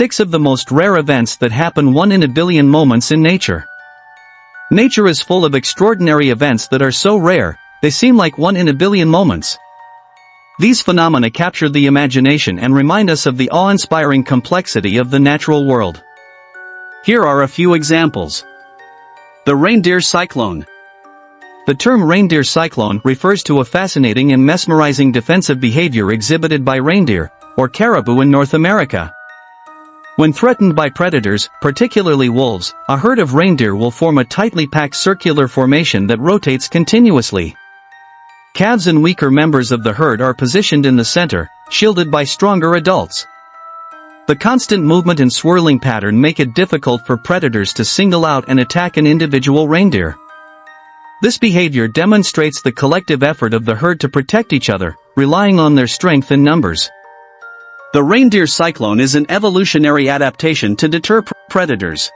6 of the most rare events that happen 1 in a billion moments in nature. Nature is full of extraordinary events that are so rare, they seem like 1 in a billion moments. These phenomena capture the imagination and remind us of the awe-inspiring complexity of the natural world. Here are a few examples. The Reindeer Cyclone. The term reindeer cyclone refers to a fascinating and mesmerizing defensive behavior exhibited by reindeer, or caribou in North America. When threatened by predators, particularly wolves, a herd of reindeer will form a tightly packed circular formation that rotates continuously. Calves and weaker members of the herd are positioned in the center, shielded by stronger adults. The constant movement and swirling pattern make it difficult for predators to single out and attack an individual reindeer. This behavior demonstrates the collective effort of the herd to protect each other, relying on their strength in numbers. The reindeer cyclone is an evolutionary adaptation to deter predators.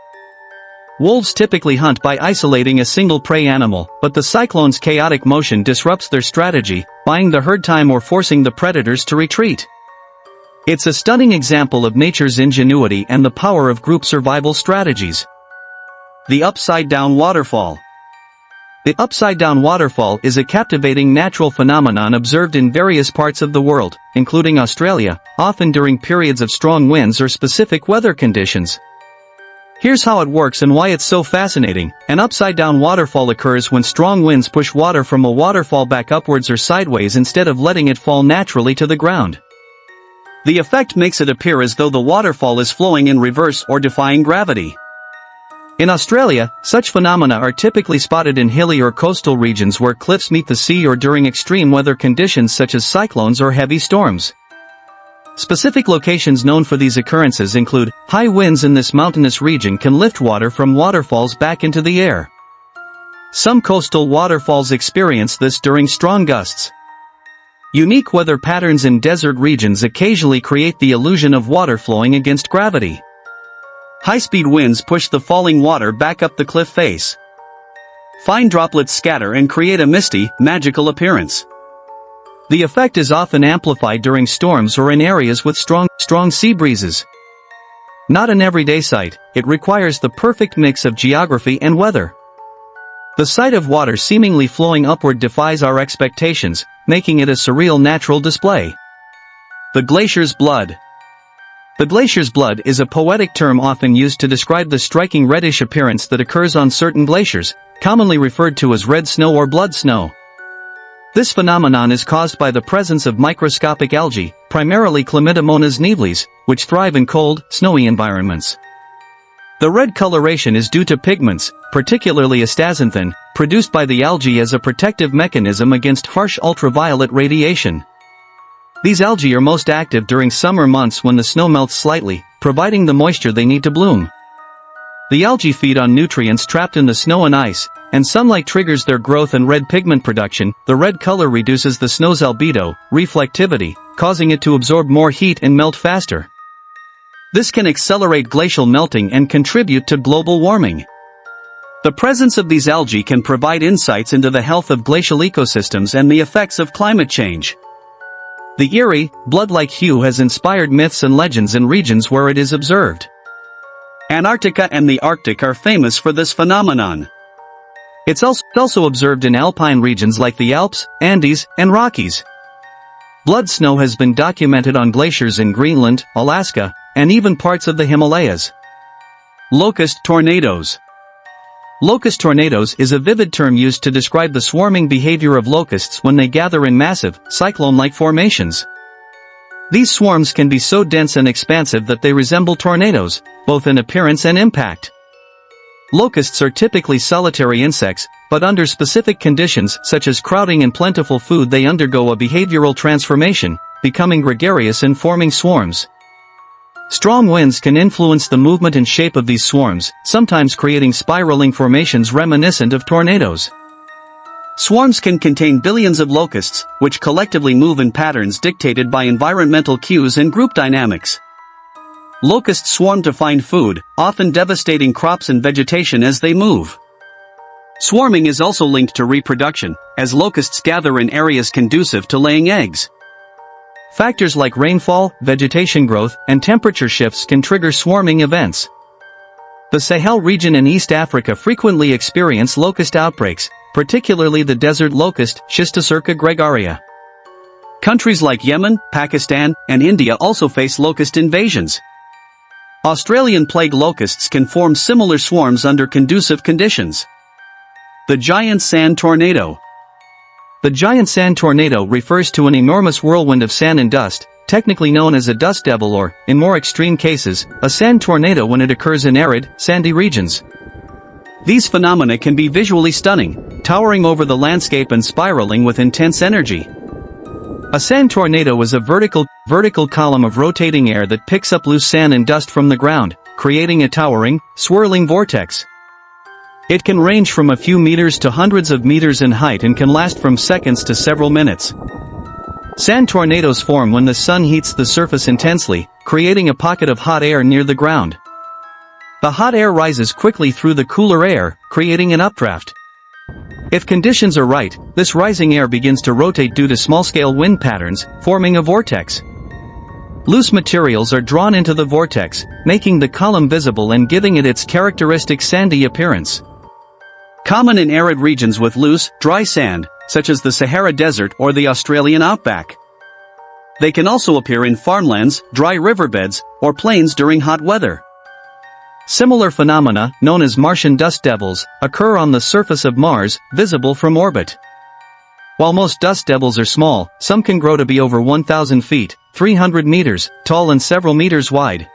Wolves typically hunt by isolating a single prey animal, but the cyclone's chaotic motion disrupts their strategy, buying the herd time or forcing the predators to retreat. It's a stunning example of nature's ingenuity and the power of group survival strategies. The upside-down waterfall. The upside-down waterfall is a captivating natural phenomenon observed in various parts of the world, including Australia, often during periods of strong winds or specific weather conditions. Here's how it works and why it's so fascinating. An upside-down waterfall occurs when strong winds push water from a waterfall back upwards or sideways instead of letting it fall naturally to the ground. The effect makes it appear as though the waterfall is flowing in reverse or defying gravity. In Australia, such phenomena are typically spotted in hilly or coastal regions where cliffs meet the sea or during extreme weather conditions such as cyclones or heavy storms. Specific locations known for these occurrences include, high winds in this mountainous region can lift water from waterfalls back into the air. Some coastal waterfalls experience this during strong gusts. Unique weather patterns in desert regions occasionally create the illusion of water flowing against gravity. High-speed winds push the falling water back up the cliff face. Fine droplets scatter and create a misty, magical appearance. The effect is often amplified during storms or in areas with strong sea breezes. Not an everyday sight, it requires the perfect mix of geography and weather. The sight of water seemingly flowing upward defies our expectations, making it a surreal natural display. The Glaciers Blood. The glacier's blood is a poetic term often used to describe the striking reddish appearance that occurs on certain glaciers, commonly referred to as red snow or blood snow. This phenomenon is caused by the presence of microscopic algae, primarily Chlamydomonas nivelis, which thrive in cold, snowy environments. The red coloration is due to pigments, particularly astaxanthin, produced by the algae as a protective mechanism against harsh ultraviolet radiation. These algae are most active during summer months when the snow melts slightly, providing the moisture they need to bloom. The algae feed on nutrients trapped in the snow and ice, and sunlight triggers their growth and red pigment production. The red color reduces the snow's albedo, reflectivity, causing it to absorb more heat and melt faster. This can accelerate glacial melting and contribute to global warming. The presence of these algae can provide insights into the health of glacial ecosystems and the effects of climate change. The eerie, blood-like hue has inspired myths and legends in regions where it is observed. Antarctica and the Arctic are famous for this phenomenon. It's also observed in alpine regions like the Alps, Andes, and Rockies. Blood snow has been documented on glaciers in Greenland, Alaska, and even parts of the Himalayas. Locust tornadoes. Locust tornadoes is a vivid term used to describe the swarming behavior of locusts when they gather in massive, cyclone-like formations. These swarms can be so dense and expansive that they resemble tornadoes, both in appearance and impact. Locusts are typically solitary insects, but under specific conditions such as crowding and plentiful food they undergo a behavioral transformation, becoming gregarious and forming swarms. Strong winds can influence the movement and shape of these swarms, sometimes creating spiraling formations reminiscent of tornadoes. Swarms can contain billions of locusts, which collectively move in patterns dictated by environmental cues and group dynamics. Locusts swarm to find food, often devastating crops and vegetation as they move. Swarming is also linked to reproduction, as locusts gather in areas conducive to laying eggs. Factors like rainfall, vegetation growth, and temperature shifts can trigger swarming events. The Sahel region in East Africa frequently experience locust outbreaks, particularly the desert locust, Schistocerca gregaria. Countries like Yemen, Pakistan, and India also face locust invasions. Australian plague locusts can form similar swarms under conducive conditions. The giant sand tornado. The giant sand tornado refers to an enormous whirlwind of sand and dust, technically known as a dust devil or, in more extreme cases, a sand tornado when it occurs in arid, sandy regions. These phenomena can be visually stunning, towering over the landscape and spiraling with intense energy. A sand tornado is a vertical column of rotating air that picks up loose sand and dust from the ground, creating a towering, swirling vortex. It can range from a few meters to hundreds of meters in height and can last from seconds to several minutes. Sand tornadoes form when the sun heats the surface intensely, creating a pocket of hot air near the ground. The hot air rises quickly through the cooler air, creating an updraft. If conditions are right, this rising air begins to rotate due to small-scale wind patterns, forming a vortex. Loose materials are drawn into the vortex, making the column visible and giving it its characteristic sandy appearance. Common in arid regions with loose, dry sand, such as the Sahara Desert or the Australian outback. They can also appear in farmlands, dry riverbeds, or plains during hot weather. Similar phenomena, known as Martian dust devils, occur on the surface of Mars, visible from orbit. While most dust devils are small, some can grow to be over 1,000 feet, 300 meters, tall and several meters wide.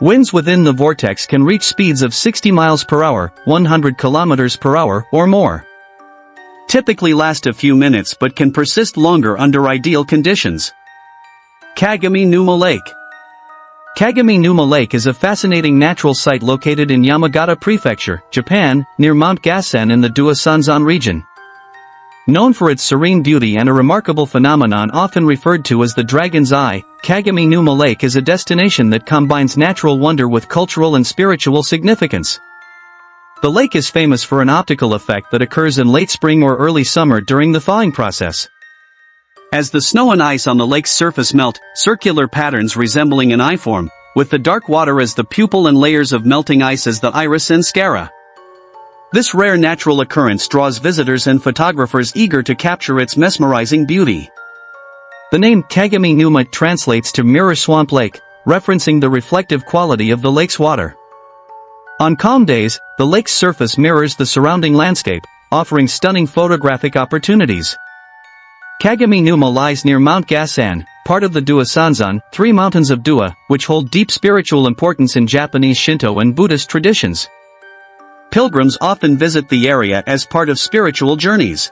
Winds within the vortex can reach speeds of 60 miles per hour, 100 kilometers per hour, or more. Typically last a few minutes but can persist longer under ideal conditions. Kagami Numa Lake. Kagami Numa Lake is a fascinating natural site located in Yamagata Prefecture, Japan, near Mount Gassen in the Duasanzan region. Known for its serene beauty and a remarkable phenomenon often referred to as the Dragon's Eye, Kagami Numa Lake is a destination that combines natural wonder with cultural and spiritual significance. The lake is famous for an optical effect that occurs in late spring or early summer during the thawing process. As the snow and ice on the lake's surface melt, circular patterns resembling an eye form, with the dark water as the pupil and layers of melting ice as the iris and sclera. This rare natural occurrence draws visitors and photographers eager to capture its mesmerizing beauty. The name Kagami Numa translates to Mirror Swamp Lake, referencing the reflective quality of the lake's water. On calm days, the lake's surface mirrors the surrounding landscape, offering stunning photographic opportunities. Kagami Numa lies near Mount Gassen, part of the Duasanzan, three mountains of Dua, which hold deep spiritual importance in Japanese Shinto and Buddhist traditions. Pilgrims often visit the area as part of spiritual journeys.